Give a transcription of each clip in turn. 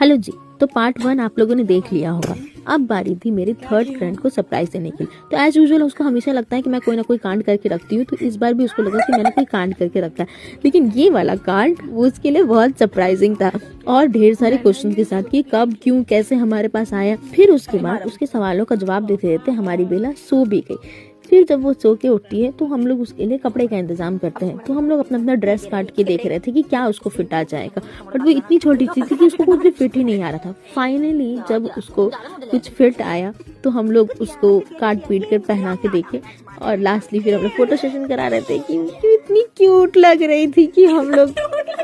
Hello जी। तो part 1 आप लोगों ने देख लिया होगा। अब बारी थी मेरी थर्ड फ्रेंड को सरप्राइज देने की। तो एज यूजुअल उसको हमेशा लगता है कि मैं कोई ना कोई कांड करके रखती हूँ, तो इस बार भी उसको लगा कि मैंने कोई कांड करके रखा है। लेकिन ये वाला कांड वो उसके लिए बहुत सरप्राइजिंग था और ढेर सारे क्वेश्चन के साथ कि कब, क्यों, कैसे हमारे पास आया। फिर उसके बाद उसके सवालों का जवाब देते देते हमारी बेला सो भी गई। फिर जब वो सो के उठती है तो हम लोग उसके लिए कपड़े का इंतजाम करते हैं। तो हम लोग अपना अपना ड्रेस काट के देख रहे थे कि क्या उसको फिट आ जाएगा, बट वो इतनी छोटी सी थी कि उसको कुछ भी फिट ही नहीं आ रहा था। फाइनली जब उसको कुछ फिट आया तो हम लोग उसको काट पीट कर पहना के देखे और लास्टली फिर हम लोग फोटो सेशन करा रहे थे कि इतनी क्यूट लग रही थी कि हम लोग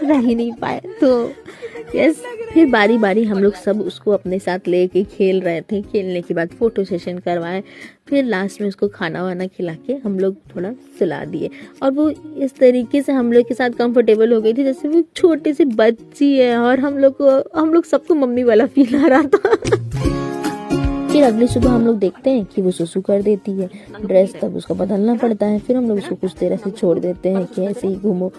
रह ही नहीं पाए। तो यस, फिर बारी बारी हम लोग सब उसको अपने साथ लेके खेल रहे थे। खेलने के बाद फोटो सेशन करवाए, फिर लास्ट में उसको खाना वाना खिला के हम लोग थोड़ा सुला दिए और वो इस तरीके से हम लोग के साथ कंफर्टेबल हो गई थी जैसे वो छोटी सी बच्ची है और हम लोग सबको मम्मी वाला फील आ रहा था। फिर अगली सुबह हम लोग देखते हैं कि वो सुसु कर देती है। ड्रेस तब उसको बदलना पड़ता है। फिर हम लोग उसको कुछ देर ऐसे छोड़ देते हैं कि ऐसे ही घूमो,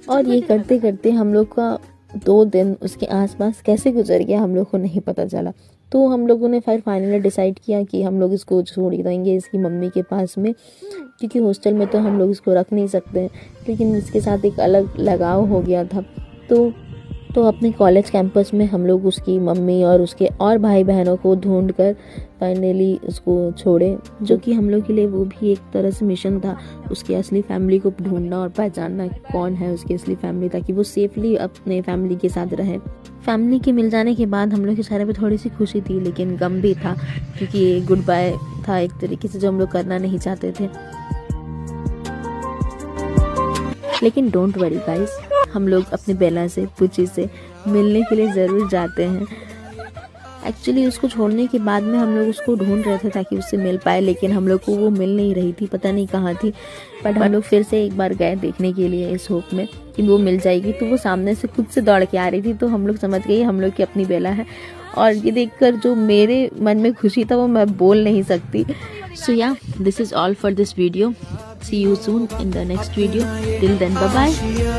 और ये करते करते हम लोग का 2 दिन उसके आसपास कैसे गुजर गया हम लोग को नहीं पता चला। तो हम लोगों ने फिर फाइनली डिसाइड किया कि हम लोग इसको छोड़ देंगे इसकी मम्मी के पास में, क्योंकि हॉस्टल में तो हम लोग इसको रख नहीं सकते। लेकिन इसके साथ एक अलग लगाव हो गया था। तो अपने कॉलेज कैंपस में हम लोग उसकी मम्मी और उसके और भाई बहनों को ढूंढ कर फाइनली उसको छोड़े, जो कि हम लोग के लिए वो भी एक तरह से मिशन था, उसकी असली फैमिली को ढूंढना और पहचानना कौन है उसकी असली फैमिली, ताकि वो सेफली अपने फैमिली के साथ रहे। फैमिली के मिल जाने के बाद हम लोग के चेहरे पे थोड़ी सी खुशी थी, लेकिन गम भी था, क्योंकि ये गुड बाय था एक तरीके से जो हम लोग करना नहीं चाहते थे। लेकिन डोंट वरी गाइस, हम लोग अपने बेला से, पुची से मिलने के लिए ज़रूर जाते हैं। एक्चुअली उसको छोड़ने के बाद में हम लोग उसको ढूंढ रहे थे ताकि उससे मिल पाए, लेकिन हम लोग को वो मिल नहीं रही थी, पता नहीं कहाँ थी। बट हम लोग फिर से एक बार गए देखने के लिए इस होप में कि वो मिल जाएगी। तो वो सामने से खुद से दौड़ के आ रही थी, तो हम लोग समझ गए हम लोग की अपनी बेला है। और ये देखकर जो मेरे मन में खुशी था वो मैं बोल नहीं सकती। सो या, this is all for this video. See you soon in the next video. Till then, bye bye.